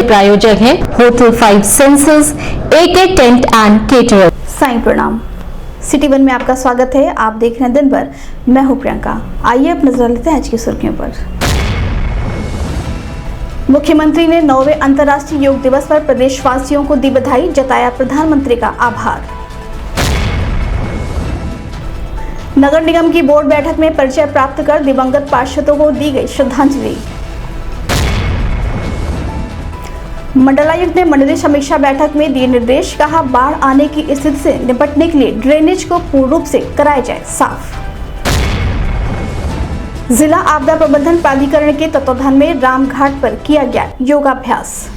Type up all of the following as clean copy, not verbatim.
प्रायोजक है hotel 5 senses, AK tent and caterer. Sai प्रणाम। सिटी वन में आपका स्वागत है। आप देख रहे हैं दिन भर, मैं हूं प्रियंका। आइए अब नजर लेते हैं आज की सुर्खियों पर। मुख्यमंत्री ने 9वें अंतर्राष्ट्रीय योग दिवस पर प्रदेशवासियों को दी बधाई, जताया प्रधानमंत्री का आभार। नगर निगम की बोर्ड बैठक में परिचय प्राप्त कर दिवंगत पार्षदों को दी गई श्रद्धांजलि। मंडलायुक्त ने मंडलीय समीक्षा बैठक में दिए निर्देश, कहा बाढ़ आने की स्थिति से निपटने के लिए ड्रेनेज को पूर्ण रूप से कराया जाए साफ। जिला आपदा प्रबंधन प्राधिकरण के तत्वावधान में रामघाट पर किया गया योगाभ्यास।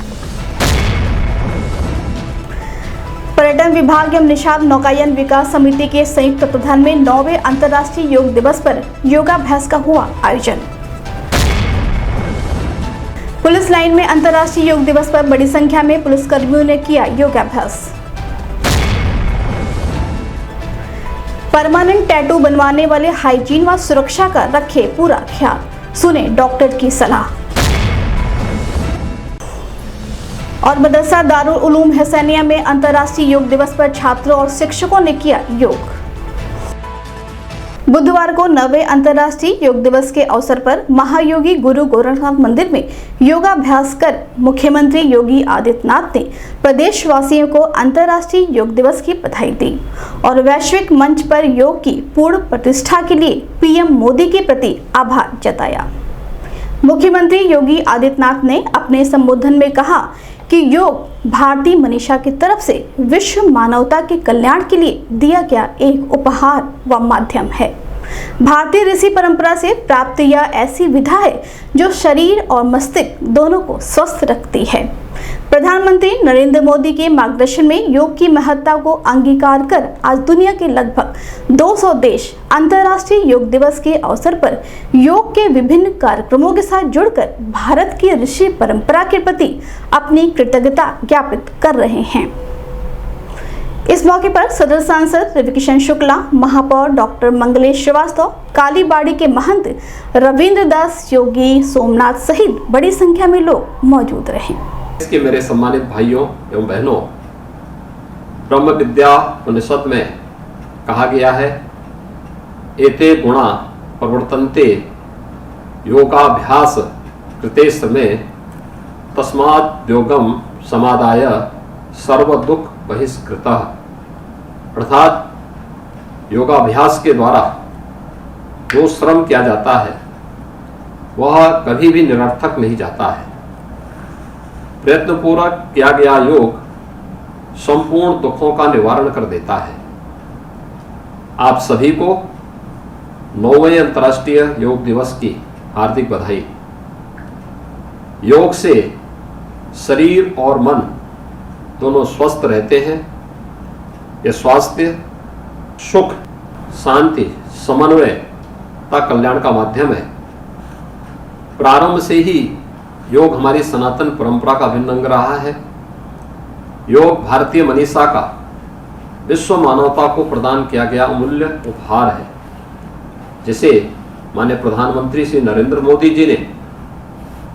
पर्यटन विभाग एवं निषाद नौकायन विकास समिति के संयुक्त तत्वावधान में 9वें अंतर्राष्ट्रीय योग दिवस पर योगाभ्यास का हुआ आयोजन। पुलिस लाइन में अंतर्राष्ट्रीय योग दिवस पर बड़ी संख्या में पुलिसकर्मियों ने किया योगाभ्यास। परमानेंट टैटू बनवाने वाले हाइजीन व सुरक्षा का रखे पूरा ख्याल, सुने डॉक्टर की सलाह। और मदरसा दारुल उलूम हसैनिया में अंतर्राष्ट्रीय योग दिवस पर छात्रों और शिक्षकों ने किया योग। बुधवार को 9वें अंतर्राष्ट्रीय योग दिवस के अवसर पर महायोगी गुरु गोरखनाथ मंदिर में योगाभ्यास कर मुख्यमंत्री योगी आदित्यनाथ ने प्रदेशवासियों को अंतर्राष्ट्रीय योग दिवस की बधाई दी और वैश्विक मंच पर योग की पूर्ण प्रतिष्ठा के लिए पीएम मोदी के प्रति आभार जताया। मुख्यमंत्री योगी आदित्यनाथ ने अपने संबोधन में कहा कि योग भारतीय मनीषा की तरफ से विश्व मानवता के कल्याण के लिए दिया गया एक उपहार व माध्यम है। भारतीय ऋषि परंपरा से प्राप्त यह ऐसी विधा है जो शरीर और मस्तिष्क दोनों को स्वस्थ रखती है। प्रधानमंत्री नरेंद्र मोदी के मार्गदर्शन में योग की महत्ता को अंगीकार कर आज दुनिया के लगभग 200 देश अंतर्राष्ट्रीय योग दिवस के अवसर पर योग के विभिन्न कार्यक्रमों के साथ जुड़कर भारत की ऋषि परंपरा के प्रति अपनी कृतज्ञता ज्ञापित कर रहे हैं। इस मौके पर सदर सांसद रविकिशन शुक्ला, महापौर डॉक्टर मंगलेश श्रीवास्तव, कालीबाड़ी के महंत रविंद्र दास, योगी सोमनाथ सहित बड़ी संख्या में लोग मौजूद रहे। इसके मेरे सम्मानित भाइयों एवं बहनों, ब्रह्म विद्या उपनिषद में कहा गया है, एते गुणा प्रवर्तन्ते योगाभ्यास कृते समय तस्मात् योगम समादाय सर्व दुख बहिष्कृतः। अर्थात योगाभ्यास के द्वारा जो श्रम किया जाता है वह कभी भी निरर्थक नहीं जाता है। प्रयत्नपूर्वक किया गया योग संपूर्ण दुखों का निवारण कर देता है। आप सभी को 9वें अंतर्राष्ट्रीय योग दिवस की हार्दिक बधाई। योग से शरीर और मन दोनों स्वस्थ रहते हैं। यह स्वास्थ्य, सुख, शांति, समन्वय तथा कल्याण का माध्यम है। प्रारंभ से ही योग हमारी सनातन परंपरा का अभिन्न अंग रहा है। योग भारतीय मनीषा का विश्व मानवता को प्रदान किया गया अमूल्य उपहार है, जिसे माननीय प्रधानमंत्री श्री नरेंद्र मोदी जी ने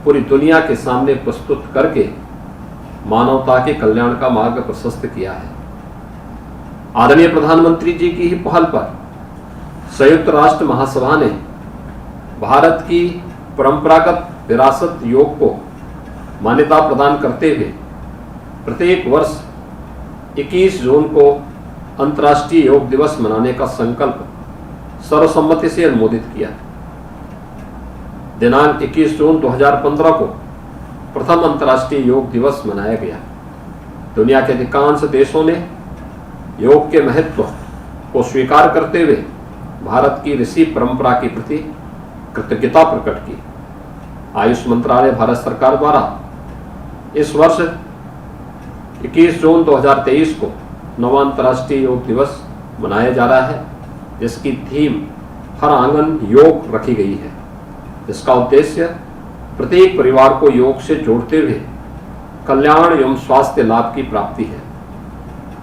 पूरी दुनिया के सामने प्रस्तुत करके मानवता के कल्याण का मार्ग प्रशस्त किया है। आदरणीय प्रधानमंत्री जी की ही पहल पर संयुक्त राष्ट्र महासभा ने भारत की परंपरागत विरासत योग को मान्यता प्रदान करते हुए प्रत्येक वर्ष 21 जून को अंतर्राष्ट्रीय योग दिवस मनाने का संकल्प सर्वसम्मति से अनुमोदित किया। दिनांक 21 जून 2015 को प्रथम अंतर्राष्ट्रीय योग दिवस मनाया गया। दुनिया के अधिकांश देशों ने योग के महत्व को स्वीकार करते हुए भारत की ऋषि परंपरा के प्रति कृतज्ञता प्रकट की। आयुष मंत्रालय भारत सरकार द्वारा इस वर्ष 21 जून 2023 को 9वां अंतर्राष्ट्रीय योग दिवस मनाया जा रहा है, जिसकी थीम हर आंगन योग रखी गई है। इसका उद्देश्य प्रत्येक परिवार को योग से जोड़ते हुए कल्याण एवं स्वास्थ्य लाभ की प्राप्ति है।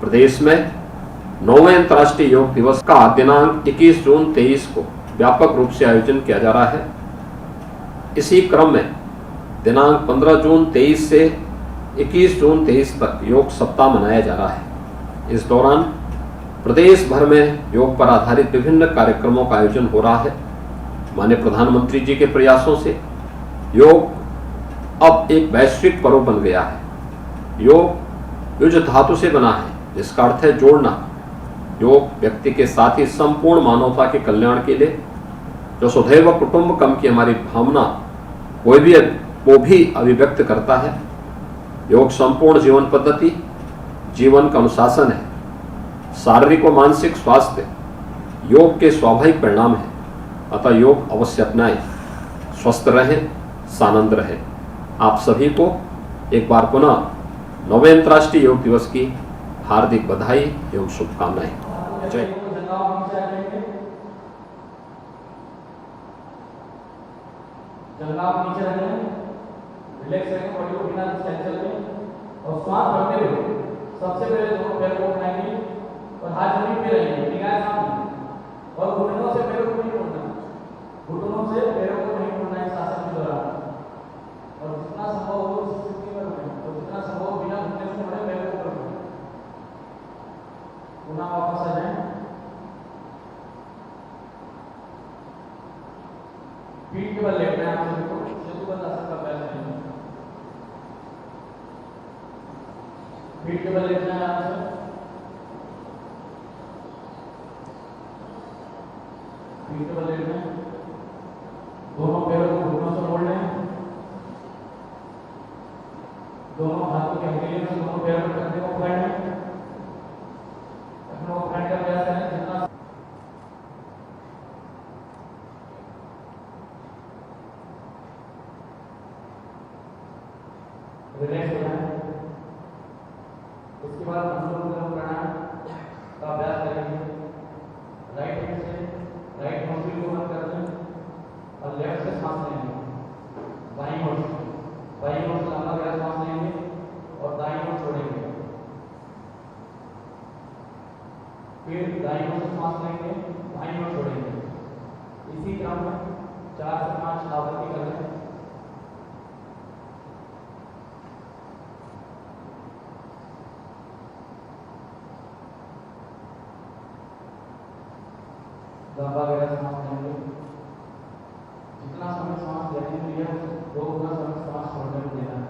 प्रदेश में 9वें अंतर्राष्ट्रीय योग दिवस का दिनांक 21 जून 23 को व्यापक रूप से आयोजन किया जा रहा है। इसी क्रम में दिनांक 15 जून 23 से 21 जून 23 तक योग सप्ताह मनाया जा रहा है। इस दौरान प्रदेश भर में योग पर आधारित विभिन्न कार्यक्रमों का आयोजन हो रहा है। माननीय प्रधानमंत्री जी के प्रयासों से योग अब एक वैश्विक पर्व बन गया है। योग युज धातु से बना है, जिसका अर्थ है जोड़ना। योग व्यक्ति के साथ ही संपूर्ण मानवता के कल्याण के लिए, जो सदैव कुटुंबकम की हमारी भावना वो भी अभिव्यक्त करता है। योग संपूर्ण जीवन पद्धति, जीवन का अनुशासन है। शारीरिक व मानसिक स्वास्थ्य योग के स्वाभाविक परिणाम है। अतः योग अवश्य अपनाएं, स्वस्थ रहें, सानंद रहें। आप सभी को एक बार पुनः 9वें अंतर्राष्ट्रीय योग दिवस की हार्दिक बधाई एवं शुभकामनाएं। जय। जंगलाव नीचे रखें, रिलैक्स रखें बॉडी को बिना टेंशन में, और श्वास भरते हुए सबसे पहले दोनों पैर को उठाएंगे और हाथ जमीन पे रहेंगे, निगाह सामने, और घुटनों से पैरों को नहीं मोड़ना, घुटनों से पैरों को नहीं मोड़ना इस आसन के दौरान। और जितना संभव हो उस स्थिति में रहें, और जितना संभव बिना घुटने से मोड़े पैरों को रखें। पुनः वापस आ जाएं, पीठ के बल लेटना है। आप सभी को सेतुबंध आसन का अभ्यास करेंगे। पीठ के बल लेटना है आपसे। पीठ के बल लेटना है, दोनों पैरों को घुटनों से मोड़ लें, दोनों हाथों के हथेलियों से दोनों पैरों के कंधे को पकड़ लें, अपने को पकड़ कर अभ्यास करें। जितना रिलैक्स हो जाए। उसके बाद अनुलोम प्राणायाम का अभ्यास करेंगे। राइट हैंड से राइट नोस्ट्रिल को बंद कर दें और लेफ्ट से सांस लेंगे। बाईं ओर से लंबा गहरा सांस लेंगे और दाईं ओर छोड़ेंगे। फिर दाईं ओर से सांस लेंगे, बाईं ओर छोड़ेंगे। इसी क्रम में 4 से 5 आवृत्ति कर लें। लंबा गहरा सांस लेंगे। जितना समय सांस लेने में लिया 2 गुना समय सांस छोड़ने में देना है।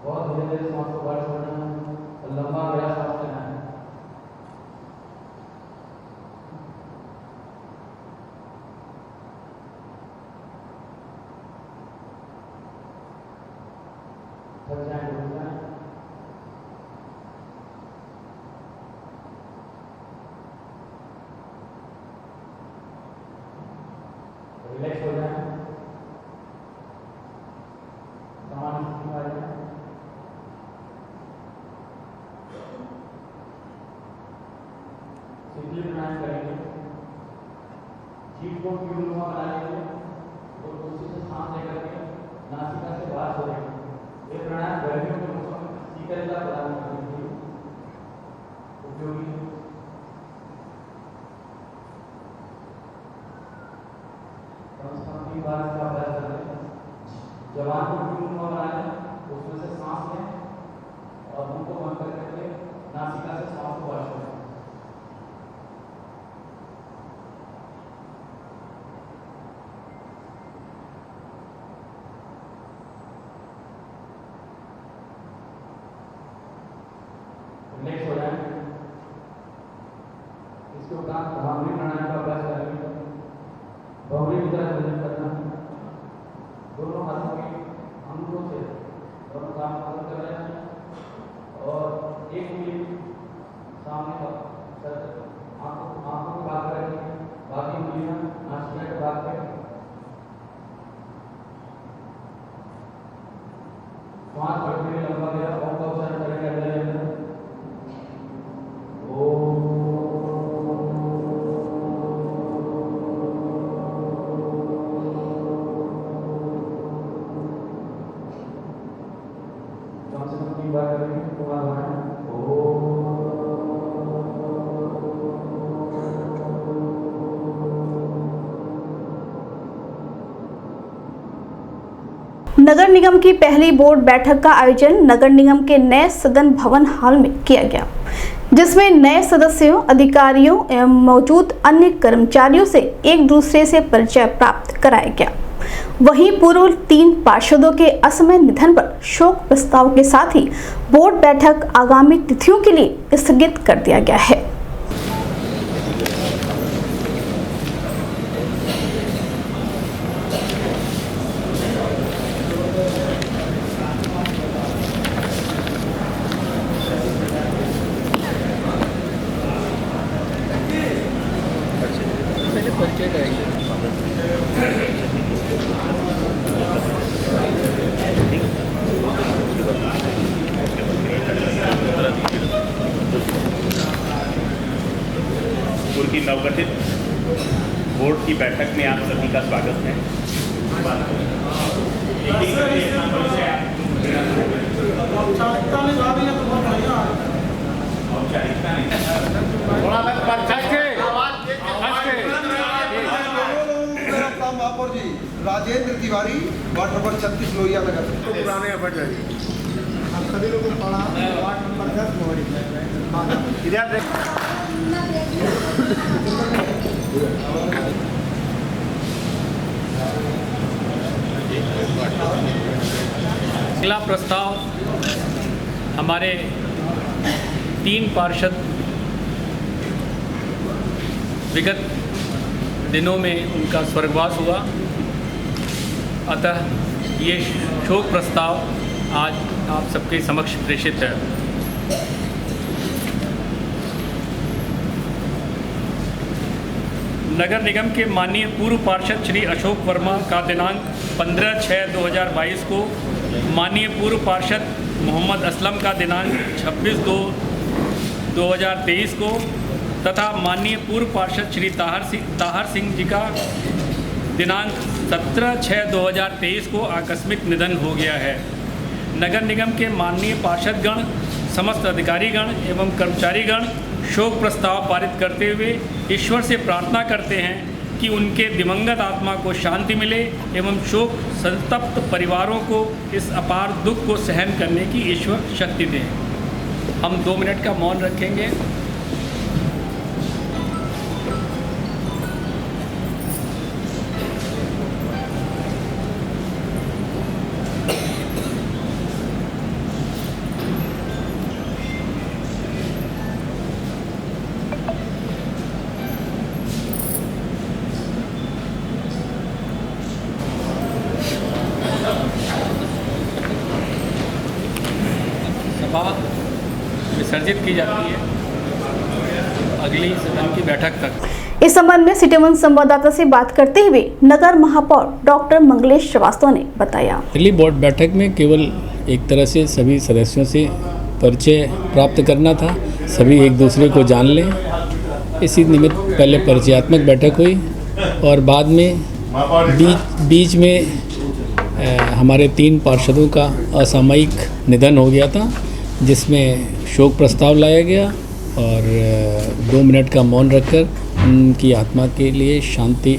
बहुत धीरे धीरे सांस को बाहर छोड़ना है और लंबा गहरा सांस लेना है। थक जाए रुक जाए। रिलैक्स हो जाए, सामान्य स्थिति में आ जाए। शीतली प्राणायाम करेंगे। जीभ को ट्यूबनुमा बना लेंगे और कुर्सी से सांस लेकर के नासिका से बाहर छोड़ेंगे। ये प्राणायाम गर्मियों के मौसम में शीतलता प्रदान करने के लिए उपयोगी है। बार इसका अभ्यास करें। जवान को ट्यूबनुमा बना लें, उसमें से सांस लें और उनको बंद करके नासिका से सांस को बाहर छोड़ें। रिलैक्स हो जाए। इसके उपरांत भ्रामरी प्राणायाम का अभ्यास करेंगे। भ्रामरी की तरह वजन करना, दोनों हाथों के अंगूठों से दोनों काम खत्म कर रहे हैं और एक उंगली सामने आंखों के भाग रखेंगे, बाकी उंगलियां नासिका के भाग पे। श्वास भरते हुए लंबा गहरा ओम का उच्चारण करेंगे। अगले अंदर नगर निगम की पहली बोर्ड बैठक का आयोजन नगर निगम के नए सदन भवन हॉल में किया गया, जिसमें नए सदस्यों, अधिकारियों एवं मौजूद अन्य कर्मचारियों से एक दूसरे से परिचय प्राप्त कराया गया। वहीं पूर्व 3 पार्षदों के असमय निधन पर शोक प्रस्ताव के साथ ही बोर्ड बैठक आगामी तिथियों के लिए स्थगित कर दिया गया है। पूर्व की नवगठित बोर्ड की बैठक में आप सभी का स्वागत है। Rajendra Tiwari, ward number 36 Lohia Nagar. तो पुराने यहाँ बैठ जाइए। हम सभी लोगों को पढ़ा वार्ड नंबर 10 मोहरी। इधर देख। अगला प्रस्ताव हमारे 3 पार्षद विगत दिनों में उनका स्वर्गवास हुआ, अतः ये शोक प्रस्ताव आज आप सबके समक्ष प्रेषित है। नगर निगम के माननीय पूर्व पार्षद श्री अशोक वर्मा का दिनांक 15/6/2022 को, माननीय पूर्व पार्षद मोहम्मद असलम का दिनांक 26/2/2023 को तथा माननीय पूर्व पार्षद श्री ताहर सिंह जी का दिनांक 17/6/2023 को आकस्मिक निधन हो गया है। नगर निगम के माननीय पार्षदगण, समस्त अधिकारीगण एवं कर्मचारीगण शोक प्रस्ताव पारित करते हुए ईश्वर से प्रार्थना करते हैं कि उनके दिवंगत आत्मा को शांति मिले एवं शोक संतप्त परिवारों को इस अपार दुख को सहन करने की ईश्वर शक्ति दें। हम 2 मिनट का मौन रखेंगे। सभा विसर्जित की जाती है अगली सदन की बैठक तक। इस संबंध में सिटी वन संवाददाता से बात करते हुए नगर महापौर डॉक्टर मंगलेश श्रीवास्तव ने बताया, अगली बोर्ड बैठक में केवल एक तरह से सभी सदस्यों से परिचय प्राप्त करना था, सभी एक दूसरे को जान लें। इसी निमित्त पहले परिचयात्मक बैठक हुई और बाद में बीच में हमारे 3 पार्षदों का असामयिक निधन हो गया था, जिसमें शोक प्रस्ताव लाया गया और 2 मिनट का मौन रखकर उनकी आत्मा के लिए शांति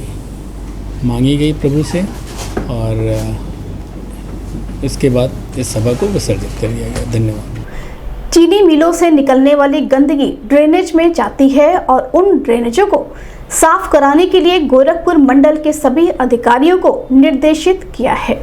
मांगी गई प्रभु से और इसके बाद इस सभा को विसर्जित कर दिया गया। धन्यवाद। चीनी मिलों से निकलने वाली गंदगी ड्रेनेज में जाती है और उन ड्रेनेजों को साफ कराने के लिए गोरखपुर मंडल के सभी अधिकारियों को निर्देशित किया है।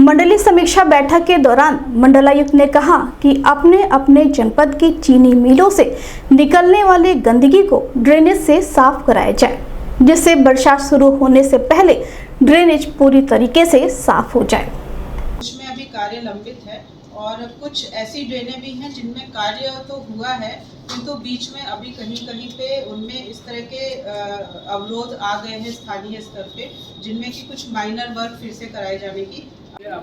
मंडलीय समीक्षा बैठक के दौरान मंडलायुक्त ने कहा कि अपने अपने जनपद की चीनी मिलों से निकलने वाली गंदगी को ड्रेनेज से साफ कराया जाए, जिससे बरसात शुरू होने से पहले ड्रेनेज पूरी तरीके से साफ हो जाए। उसमें अभी कार्य लंबित है और कुछ ऐसी ड्रेनें भी हैं जिनमें कार्य तो हुआ है, किंतु बीच में अभी कहीं कहीं पे उनमें इस तरह के अवरोध आ गए हैं स्थानीय स्तर पे, जिनमें कि कुछ माइनर वर्क फिर से कराए जाने की।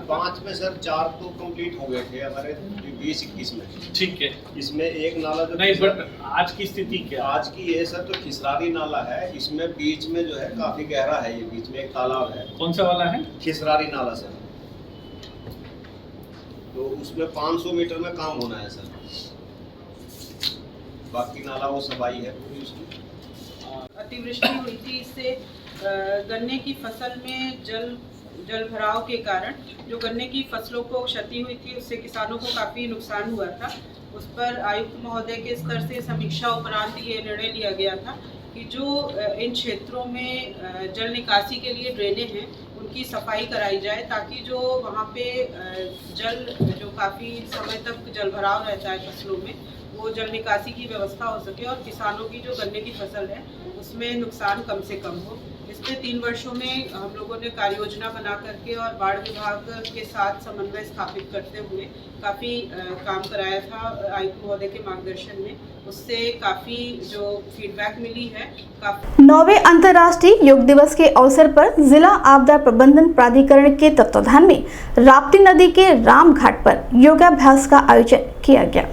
5 में सर 4 तो कंप्लीट हो गए थे हमारे 20-21 में। ठीक है। इसमें एक नाला जो नहीं, बट आज की स्थिति क्या? आज की ये सर तो खिसरारी नाला है, इसमें बीच में जो है काफी गहरा है, ये बीच में एक तालाब है। कौन सा वाला है? खिसरारी नाला सर, तो उसमें 500 मीटर में काम होना है सर। बाकी नाला वो सफाई है पूरी उसकी। अतिवृष्टि हुई थी, इससे गन्ने की फसल में जल जल भराव के कारण जो गन्ने की फसलों को क्षति हुई थी, उससे किसानों को काफ़ी नुकसान हुआ था। उस पर आयुक्त महोदय के स्तर से समीक्षा उपरांत ये निर्णय लिया गया था कि जो इन क्षेत्रों में जल निकासी के लिए ड्रेनें हैं उनकी सफाई कराई जाए, ताकि जो वहाँ पे जल जो काफ़ी समय तक जल भराव रहता है फसलों में, वो जल निकासी की व्यवस्था हो सके और किसानों की जो गन्ने की फसल है उसमें नुकसान कम से कम हो। इसमें 3 वर्षों में हम लोगों ने कार्य योजना बना करके और बाढ़ विभाग के साथ समन्वय स्थापित करते हुए काफ़ी काम कराया था आयुक्त महोदय के मार्गदर्शन में। उससे काफ़ी जो फीडबैक मिली है। 9वें अंतर्राष्ट्रीय योग दिवस के अवसर पर जिला आपदा प्रबंधन प्राधिकरण के तत्वाधान में राप्ती नदी के राम घाट पर योगाभ्यास का आयोजन किया गया,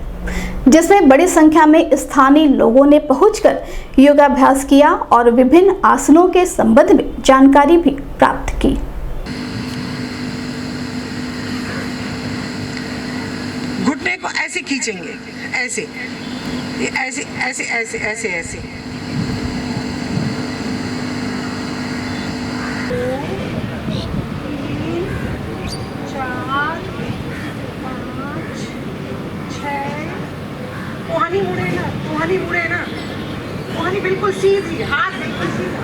जिसमें बड़ी संख्या में स्थानीय लोगों ने पहुंचकर योगाभ्यास किया और विभिन्न आसनों के संबंध में जानकारी भी प्राप्त की। घुटने को ऐसे खींचेंगे, ऐसे ऐसे ऐसे ऐसे ऐसे ऐसे। 2, 3, 4, 5, 6। कोहानी मुड़े ना, कोहानी मुड़े ना, कोहानी बिल्कुल सीधी, हाथ बिल्कुल सीधा।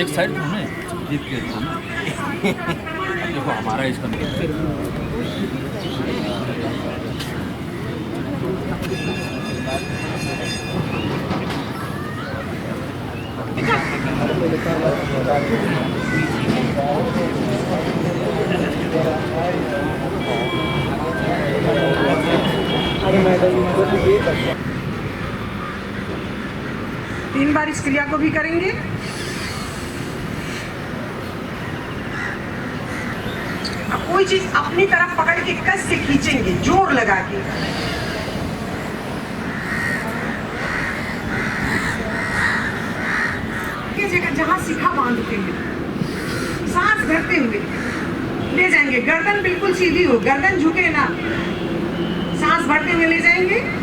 एक साइड में जीत के देखो हमारा इसका तीन बार इस क्रिया को भी करेंगे। अब कोई चीज अपनी तरफ पकड़ के कस से खींचेंगे, जोर लगा के। जगह जहां सीखा बांधते हुए, सांस भरते हुए ले जाएंगे। गर्दन बिल्कुल सीधी हो, गर्दन झुके ना, सांस भरते हुए ले जाएंगे।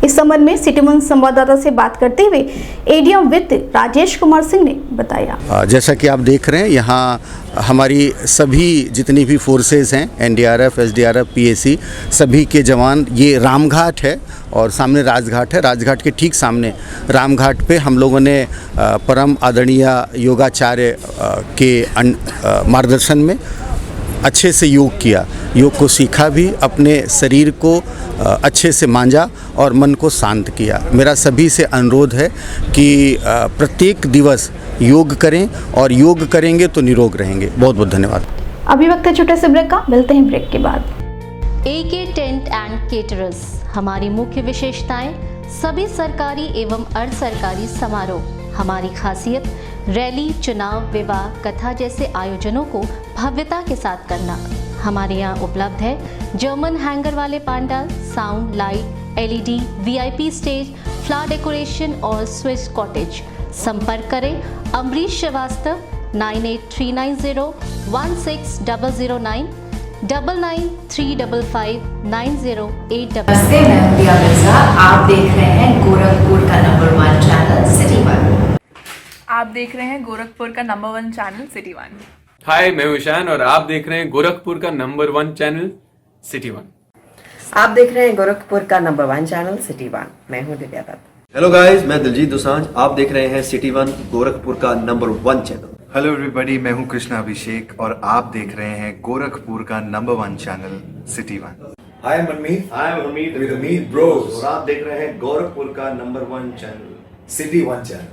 इस संबंध में सिटी वन संवाददाता से बात करते हुए एडीएम वित्त राजेश कुमार सिंह ने बताया। जैसा कि आप देख रहे हैं, यहाँ हमारी सभी जितनी भी फोर्सेस हैं, एनडीआरएफ, एसडीआरएफ, पीएसी, सभी के जवान, ये रामघाट है और सामने राजघाट है। राजघाट के ठीक सामने रामघाट पे हम लोगों ने परम आदरणीय योगाचार्य के मार्गदर्शन में अच्छे से योग किया, योग को सीखा भी, अपने शरीर को अच्छे से मांजा और मन को शांत किया। मेरा सभी से अनुरोध है कि प्रत्येक दिवस योग करें और योग करेंगे तो निरोग रहेंगे। बहुत बहुत धन्यवाद। अभी वक्त है छोटे से ब्रेक का, मिलते हैं ब्रेक के बाद। एके टेंट एंड केटरर्स, हमारी मुख्य विशेषताएं सभी सरकारी एवं अर्ध सरकारी समारोह। हमारी खासियत रैली, चुनाव, विवाह, कथा जैसे आयोजनों को भव्यता के साथ करना। हमारे यहाँ उपलब्ध है जर्मन हैंगर वाले pandal, sound, light, LED, VIP stage, flower decoration और स्विस कॉटेज। संपर्क करें अमरीश श्रीवास्तव 9839016009 99355908। नमस्ते, मैं हूं प्रिया मिर्जा। आप देख रहे हैं गोरखपुर का नंबर 1 चैनल सिटी वन। आप देख रहे हैं गोरखपुर का नंबर 1 चैनल सिटी वन। हाय, मैं हूं ईशान और आप देख रहे हैं गोरखपुर का नंबर 1 चैनल सिटी वन। आप देख रहे हैं गोरखपुर का नंबर 1 चैनल सिटी वन। मैं हूं दिव्या दत्त। हेलो गाइस, मैं दिलजीत दोसांझ। आप देख रहे हैं सिटी वन, गोरखपुर का नंबर 1 चैनल। हेलो एवरीबॉडी, मैं हूं कृष्णा अभिषेक और आप देख रहे हैं गोरखपुर का number 1 channel city one. Hi Manmeet, I am Hamid with Hamid bros और आप देख रहे हैं गोरखपुर का number 1 channel city one channel.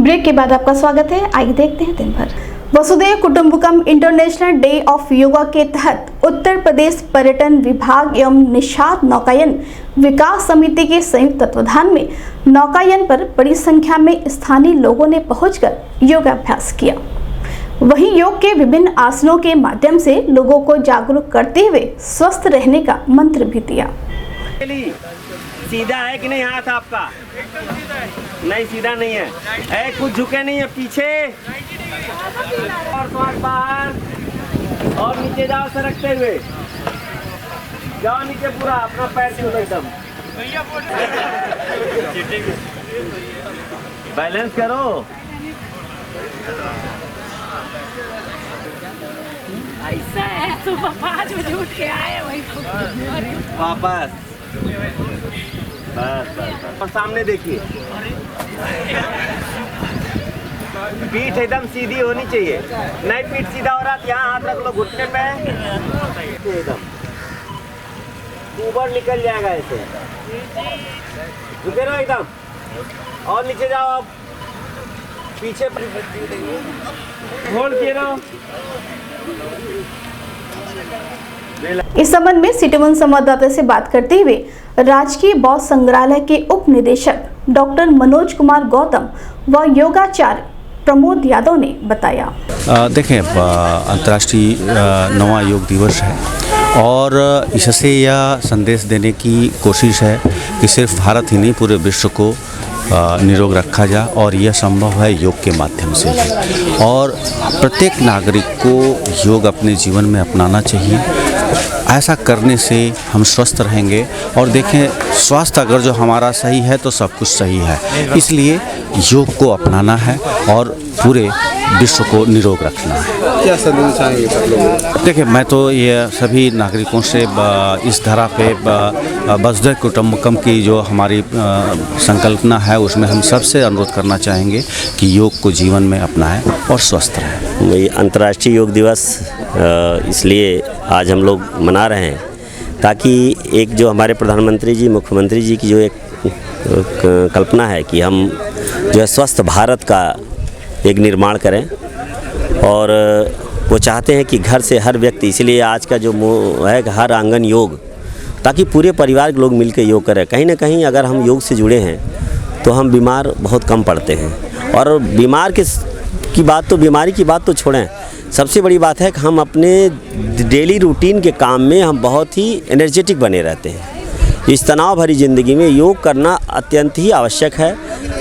Break के बाद आपका स्वागत है। आइए देखते हैं दिन भर। वसुधैव कुटुंबकम इंटरनेशनल डे ऑफ योगा के तहत उत्तर प्रदेश पर्यटन विभाग एवं निषाद नौकायन विकास समिति के संयुक्त तत्वाधान में नौकायन पर बड़ी संख्या में स्थानीय लोगों ने पहुंचकर योगाभ्यास किया। वहीं योग के विभिन्न आसनों के माध्यम से लोगों को जागरूक करते हुए स्वस्थ रहने का मंत्र भी दिया। सीधा है कि नहीं हाथ आपका? नहीं सीधा नहीं है। कुछ झुके नहीं है पीछे और श्वास बाहर और नीचे जाओ सरकते हुए जाओ नीचे पूरा अपना पैर छोड़ो एकदम बैलेंस करो। ऐसा है सुबह 5 बजे उठ के आए वही वापस बस और सामने देखिए पीठ एकदम सीधी होनी चाहिए। नहीं पीठ सीधा हो रहा तो यहाँ हाथ रख लो घुटने पे एकदम ऊपर निकल जाएगा ऐसे झुके रहो एकदम और नीचे जाओ आप पीछे होल्ड किए रहो। इस संबंध में सिटी वन संवाददाता से बात करते हुए राजकीय बौद्ध संग्रहालय के उप निदेशक डॉक्टर मनोज कुमार गौतम व योगाचार्य प्रमोद यादव ने बताया। देखें अंतर्राष्ट्रीय 9वां योग दिवस है और इससे यह संदेश देने की कोशिश है कि सिर्फ भारत ही नहीं पूरे विश्व को निरोग रखा जा और यह संभव है योग के माध्यम से और प्रत्येक नागरिक को योग अपने जीवन में अपनाना चाहिए। ऐसा करने से हम स्वस्थ रहेंगे और देखें स्वास्थ्य अगर जो हमारा सही है तो सब कुछ सही है, इसलिए योग को अपनाना है और पूरे विश्व को निरोग रखना है। क्या संदेश चाहेंगे सब लोग? देखिए मैं तो ये सभी नागरिकों से इस धरा पे वसुधैव कुटुंबकम की जो हमारी संकल्पना है उसमें हम सबसे अनुरोध करना चाहेंगे कि योग को जीवन में अपनाएं और स्वस्थ रहें। ये अंतर्राष्ट्रीय योग दिवस इसलिए आज हम लोग मना रहे हैं ताकि एक जो हमारे प्रधानमंत्री जी मुख्यमंत्री जी की जो एक कल्पना है कि हम जो है स्वस्थ भारत का एक निर्माण करें और वो चाहते हैं कि घर से हर व्यक्ति, इसलिए आज का जो है हर आंगन योग, ताकि पूरे परिवार के लोग मिलकर योग करें। कहीं ना कहीं अगर हम योग से जुड़े हैं तो हम बीमार बहुत कम पड़ते हैं और बीमारी की बात तो छोड़ें, सबसे बड़ी बात है कि हम अपने डेली रूटीन के काम में हम बहुत ही एनर्जेटिक बने रहते हैं। इस तनाव भरी ज़िंदगी में योग करना अत्यंत ही आवश्यक है।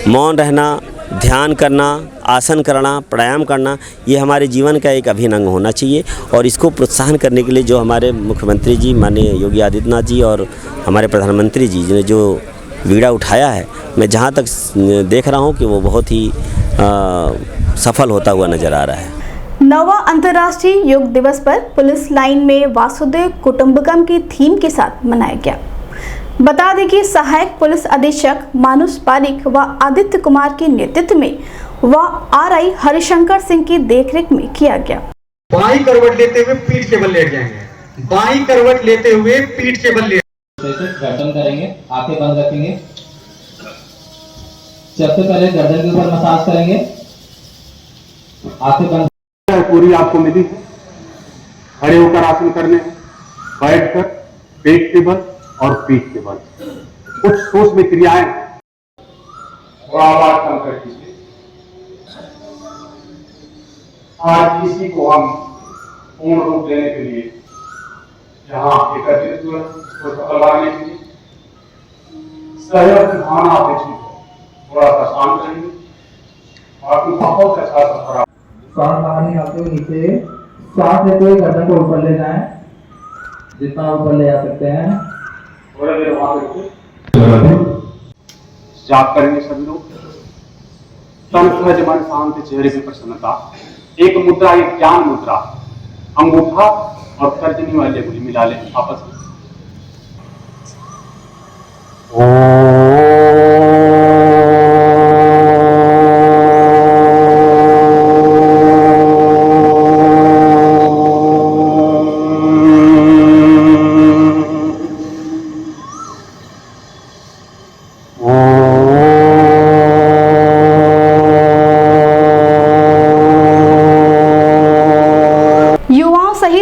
मौन रहना, ध्यान करना, आसन करना, प्राणायाम करना, ये हमारे जीवन का एक अभिन्न अंग होना चाहिए और इसको प्रोत्साहन करने के लिए जो हमारे मुख्यमंत्री जी माननीय योगी आदित्यनाथ जी और हमारे प्रधानमंत्री जी ने जो बीड़ा उठाया है, मैं जहाँ तक देख रहा हूँ कि वो बहुत ही सफल होता हुआ नज़र आ रहा है। 9वां अंतर्राष्ट्रीय योग दिवस पर पुलिस लाइन में वासुदेव कुटुंबकम की थीम के साथ मनाया गया। बता दें कि सहायक पुलिस अधीक्षक मानुष पारिक व आदित्य कुमार के नेतृत्व में व आरआई हरिशंकर सिंह की देखरेख में किया गया। बाईं करवट लेते हुए पीठ के बल लेट जाएंगे। बाईं करवट लेते हुए पीठ के बल गर्दन करेंगे, आंखें बंद रखेंगे। सबसे पहले गर्दन के ऊपर मसाज करेंगे, आंखें बंद। पूरी आपको मिली है। खड़े होकर आसन करने, बैठकर पेट के बल और पीठ के बल कुछ सोच में क्रियाएं और आवाज कम कर दीजिए। आज इसी को हम पूर्ण रूप देने के लिए जहां एकत्रित हुए उसको सफल बनाने के लिए सहयोग की भावना अपेक्षित है। थोड़ा सा शांत रहेंगे और बहुत अच्छा सफर। सांस बाहर निकालते हुए नीचे, सांस लेते हुए गर्दन को ऊपर ले जाएं, जितना ऊपर ले जा सकते हैं। थोड़ा देर वहां जाप करेंगे सभी लोग। तन सहज मन शांत, चेहरे पे प्रसन्नता। एक मुद्रा, एक ज्ञान मुद्रा। अंगूठा और तर्जनी वाले अंगुली मिला लें आपस में।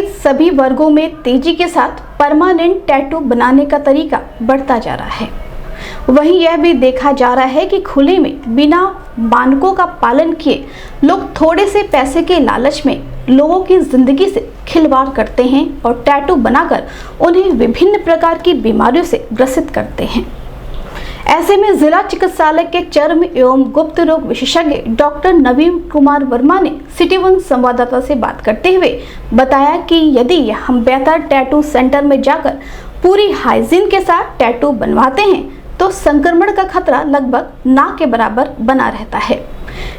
सहित सभी वर्गों में तेजी के साथ परमानेंट टैटू बनाने का तरीका बढ़ता जा रहा है। वहीं यह भी देखा जा रहा है कि खुले में बिना मानकों का पालन किए लोग थोड़े से पैसे के लालच में लोगों की जिंदगी से खिलवाड़ करते हैं और टैटू बनाकर उन्हें विभिन्न प्रकार की बीमारियों से ग्रसित करते हैं। ऐसे में जिला चिकित्सालय के चर्म एवं गुप्त रोग विशेषज्ञ डॉक्टर नवीन कुमार वर्मा ने सिटी वन संवाददाता से बात करते हुए बताया कि यदि हम बेहतर टैटू सेंटर में जाकर पूरी हाइजीन के साथ टैटू बनवाते हैं तो संक्रमण का खतरा लगभग ना के बराबर बना रहता है।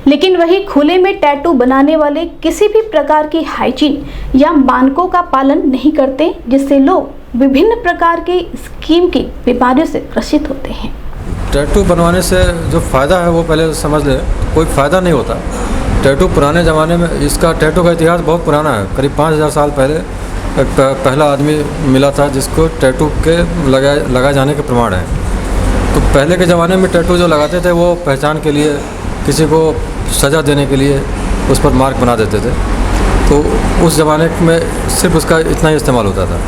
लेकिन वही खुले में टैटू बनाने वाले किसी भी प्रकार की हाइजीन या मानकों का पालन नहीं करते, जिससे लोग विभिन्न प्रकार के स्कीम की बीमारियों से ग्रसित होते हैं। टैटू बनवाने से जो फ़ायदा है वो पहले समझ ले, कोई फ़ायदा नहीं होता। टैटू पुराने ज़माने में, इसका टैटू का इतिहास बहुत पुराना है। करीब 5000 साल पहले पहला आदमी मिला था जिसको टैटू के लगाए जाने के प्रमाण है। तो पहले के ज़माने में टैटू जो लगाते थे वो पहचान के लिए, किसी को सज़ा देने के लिए उस पर मार्क बना देते थे। तो उस ज़माने में सिर्फ उसका इतना ही इस्तेमाल होता था।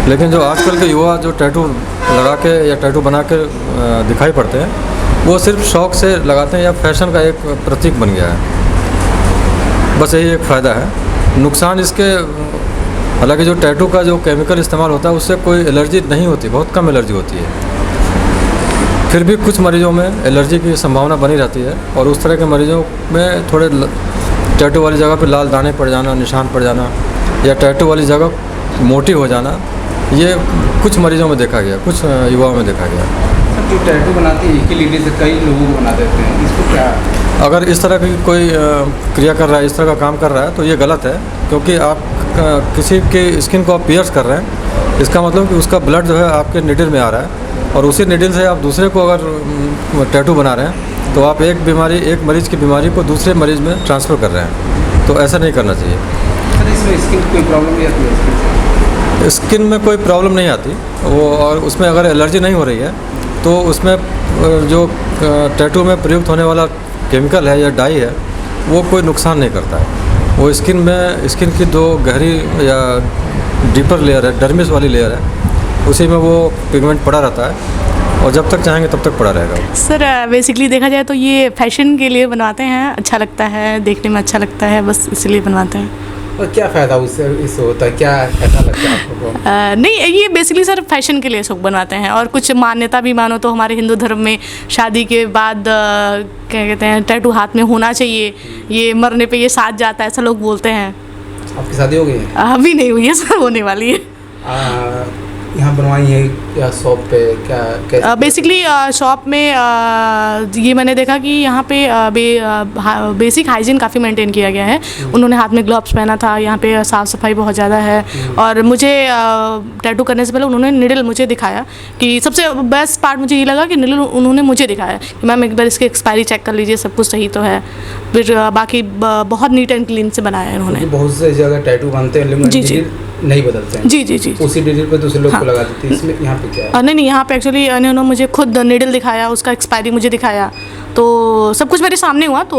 लेकिन जो आजकल के युवा जो टैटू लगा के या टैटू बना के दिखाई पड़ते हैं, वो सिर्फ शौक़ से लगाते हैं या फैशन का एक प्रतीक बन गया है। बस यही एक फ़ायदा है। नुकसान इसके, हालांकि जो टैटू का जो केमिकल इस्तेमाल होता है उससे कोई एलर्जी नहीं होती, बहुत कम एलर्जी होती है। फिर भी कुछ मरीजों में एलर्जी की संभावना बनी रहती है और उस तरह के मरीजों में थोड़े टैटू वाली जगह पे लाल दाने पड़ जाना, निशान पड़ जाना या टैटू वाली जगह मोटी हो जाना, ये कुछ मरीजों में देखा गया, कुछ युवाओं में देखा गया। जो टैटू बनाते हैं एक ही लेडी से कई लोगों को बना देते हैं, इसको क्या? अगर इस तरह की कोई क्रिया कर रहा है, इस तरह का काम कर रहा है तो ये गलत है, क्योंकि आप किसी के स्किन को आप पियर्स कर रहे हैं, इसका मतलब कि उसका ब्लड जो है आपके निडल में आ रहा है और उसी निडल से आप दूसरे को अगर टैटू बना रहे हैं तो आप एक मरीज़ की बीमारी को दूसरे मरीज़ में ट्रांसफ़र कर रहे हैं। तो ऐसा नहीं करना चाहिए। सर, इसमें स्किन कोई प्रॉब्लम नहीं आती है? स्किन में कोई प्रॉब्लम नहीं आती वो, और उसमें अगर एलर्जी नहीं हो रही है तो उसमें जो टैटू में प्रयुक्त होने वाला केमिकल है या डाई है वो कोई नुकसान नहीं करता है। वो स्किन की जो गहरी या डीपर लेयर है, डर्मिस वाली लेयर है, उसी में वो पिगमेंट पड़ा रहता है और जब तक चाहेंगे तब तक पड़ा रहेगा। सर बेसिकली देखा जाए तो ये फैशन के लिए बनवाते हैं, अच्छा लगता है, देखने में अच्छा लगता है, बस इसलिए बनवाते हैं। और क्या फ़ायदा इससे होता है, क्या ऐसा लगता है आपको? नहीं, ये बेसिकली सर फैशन के लिए सब बनवाते हैं और कुछ मान्यता भी मानो तो हमारे हिंदू धर्म में शादी के बाद क्या कहते हैं टैटू हाथ में होना चाहिए, ये मरने पे ये साथ जाता है, ऐसा लोग बोलते हैं। आपकी शादी हो गई है? अभी नहीं हुई है सर, होने वाली है। यहाँ बनवाई है या शॉप पे क्या? बेसिकली शॉप में ये मैंने देखा कि यहाँ पे बेसिक हाइजीन काफ़ी मेंटेन किया गया है। उन्होंने हाथ में ग्लव्स पहना था, यहाँ पे साफ़ सफाई बहुत ज़्यादा है और मुझे टैटू करने से पहले उन्होंने निडल मुझे दिखाया कि सबसे बेस्ट पार्ट मुझे ये लगा कि निडल उन्होंने मुझे दिखाया कि मैम एक बार इसकी एक्सपायरी चेक कर लीजिए, सब कुछ सही तो है। फिर बाकी बहुत नीट एंड क्लीन से बनाया है उन्होंने। बहुत से जगह टैटू बनते हैं लेकिन जी नहीं बदलते हैं। जी उसी डिटेल पे दूसरे लोग को लगा देते हैं। इसमें यहाँ पे क्या है? नहीं, यहाँ पे एक्चुअली उन्होंने मुझे खुद निडल दिखाया, उसका एक्सपायरी मुझे दिखाया, तो सब कुछ मेरे सामने हुआ, तो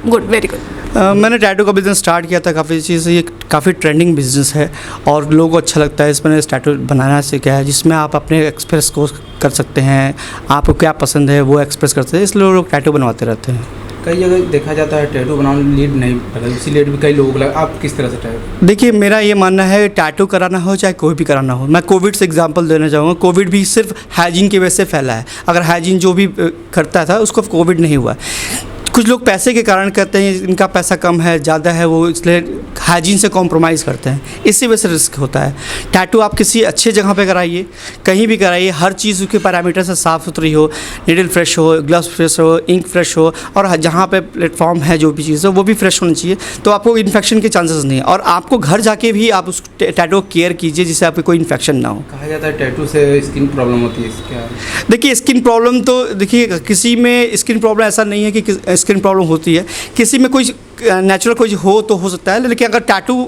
गुड, वेरी गुड। मैंने टैटू का बिज़नेस स्टार्ट किया था, काफ़ी चीज़, ये काफ़ी ट्रेंडिंग बिजनेस है और लोगों को अच्छा लगता है। इसमें टैटू बनाना से क्या है जिसमें आप अपने एक्सप्रेस को कर सकते हैं, आपको क्या पसंद है वो एक्सप्रेस करते हैं, इसलिए लोग टैटू बनवाते रहते हैं। कई जगह देखा जाता है टैटू बनाने लीड नहीं लगा, इसी लीड भी कई लोग लगा। आप किस तरह से टैटू? देखिए, मेरा ये मानना है टैटू कराना हो चाहे कोई भी कराना हो, मैं कोविड से एग्जांपल देना चाहूँगा। कोविड भी सिर्फ हाइजीन की वजह से फैला है। अगर हाइजीन जो भी करता था उसको कोविड नहीं हुआ। कुछ लोग पैसे के कारण कहते हैं इनका पैसा कम है, ज़्यादा है, वो इसलिए हाइजीन से कॉम्प्रोमाइज़ करते हैं, इसी वजह से रिस्क होता है। टैटू आप किसी अच्छे जगह पे कराइए, कहीं भी कराइए, हर चीज़ के पैरामीटर से साफ़ सुथरी हो, नीडल फ्रेश हो, ग्लव्स फ्रेश हो, इंक फ्रेश हो और जहाँ पे प्लेटफॉर्म है जो भी चीज़ है वो भी फ्रेश होनी चाहिए, तो आपको इन्फेक्शन के चांसेस नहीं है। और आपको घर जाके भी आप उस टैटू केयर कीजिए जिससे आपको कोई इन्फेक्शन ना हो। कहा जाता है टैटू से स्किन प्रॉब्लम होती है, क्या? देखिए, स्किन प्रॉब्लम तो देखिए किसी में स्किन प्रॉब्लम ऐसा नहीं है कि स्किन प्रॉब्लम होती है, किसी में कोई नेचुरल कोई हो तो हो सकता है, लेकिन अगर टैटू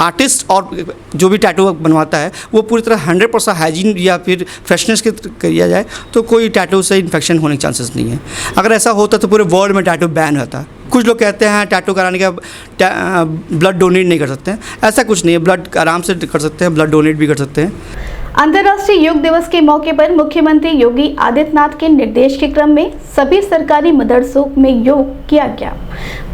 आर्टिस्ट और जो भी टैटू बनवाता है वो पूरी तरह 100% हाइजीन या फिर फ्रेशनेस के किया जाए तो कोई टैटू से इन्फेक्शन होने के चांसेस नहीं है। अगर ऐसा होता तो पूरे वर्ल्ड में टैटू बैन होता। कुछ लोग कहते हैं टैटू कराने का ब्लड डोनेट नहीं कर सकते हैं, ऐसा कुछ नहीं है, ब्लड आराम से कर सकते हैं, ब्लड डोनेट भी कर सकते हैं। अंतर्राष्ट्रीय योग दिवस के मौके पर मुख्यमंत्री योगी आदित्यनाथ के निर्देश के क्रम में सभी सरकारी मदरसों में योग किया गया।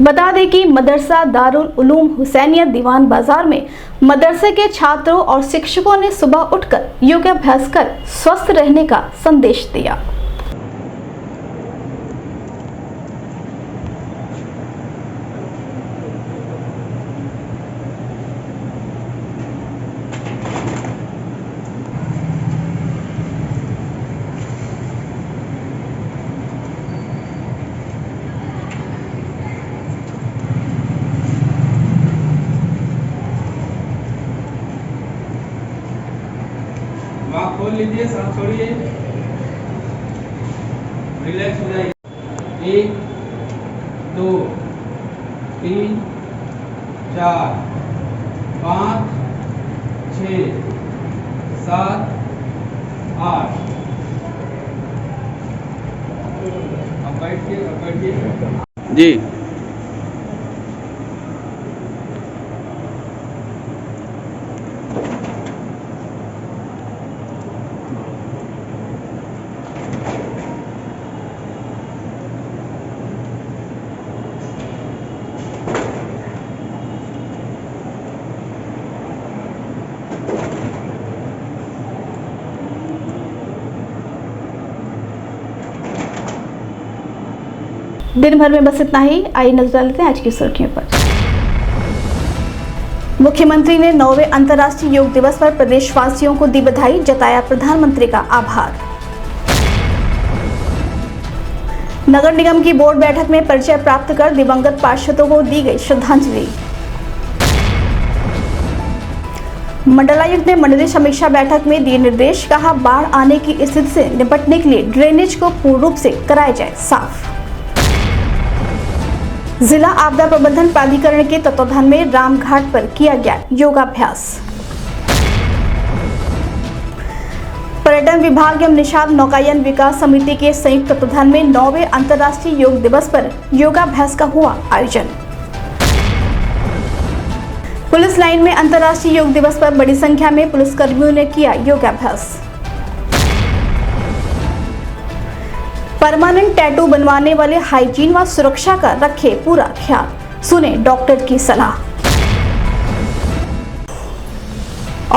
बता दें कि मदरसा दारुल उलूम हुसैनिया दीवान बाजार में मदरसे के छात्रों और शिक्षकों ने सुबह उठकर योगाभ्यास कर स्वस्थ रहने का संदेश दिया। आँख खोल लीजिए, सांस छोड़िए, रिलैक्स हो जाइए। 1 2 3 4 5 6 7 8। अब बैठिए जी। दिन भर में बस इतना ही। आइए नजर डालते हैं आज की सुर्खियों पर। मुख्यमंत्री ने 9वें अंतर्राष्ट्रीय योग दिवस पर प्रदेशवासियों को दी बधाई, जताया प्रधानमंत्री का आभार। नगर निगम की बोर्ड बैठक में परिचय प्राप्त कर दिवंगत पार्षदों को दी गई श्रद्धांजलि। मंडलायुक्त ने मंडलीय समीक्षा बैठक में दिए निर्देश, कहा बाढ़ आने की स्थिति से निपटने के लिए ड्रेनेज को पूर्ण रूप से कराया जाए साफ। जिला आपदा प्रबंधन प्राधिकरण के तत्वाधान में रामघाट पर किया गया योगाभ्यास। पर्यटन विभाग एवं निषाद नौकायन विकास समिति के संयुक्त तत्वाधान में 9वें अंतर्राष्ट्रीय योग दिवस पर योगाभ्यास का हुआ आयोजन। पुलिस लाइन में अंतर्राष्ट्रीय योग दिवस पर बड़ी संख्या में पुलिसकर्मियों ने किया योगाभ्यास। परमानेंट टैटू बनवाने वाले हाइजीन व सुरक्षा का रखे पूरा ख्याल, सुने डॉक्टर की सलाह।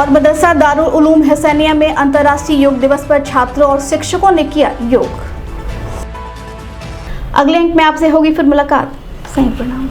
और मदरसा दारुल उलूम हुसैनिया में अंतर्राष्ट्रीय योग दिवस पर छात्रों और शिक्षकों ने किया योग। अगले अंक में आपसे होगी फिर मुलाकात। सही प्रणाम।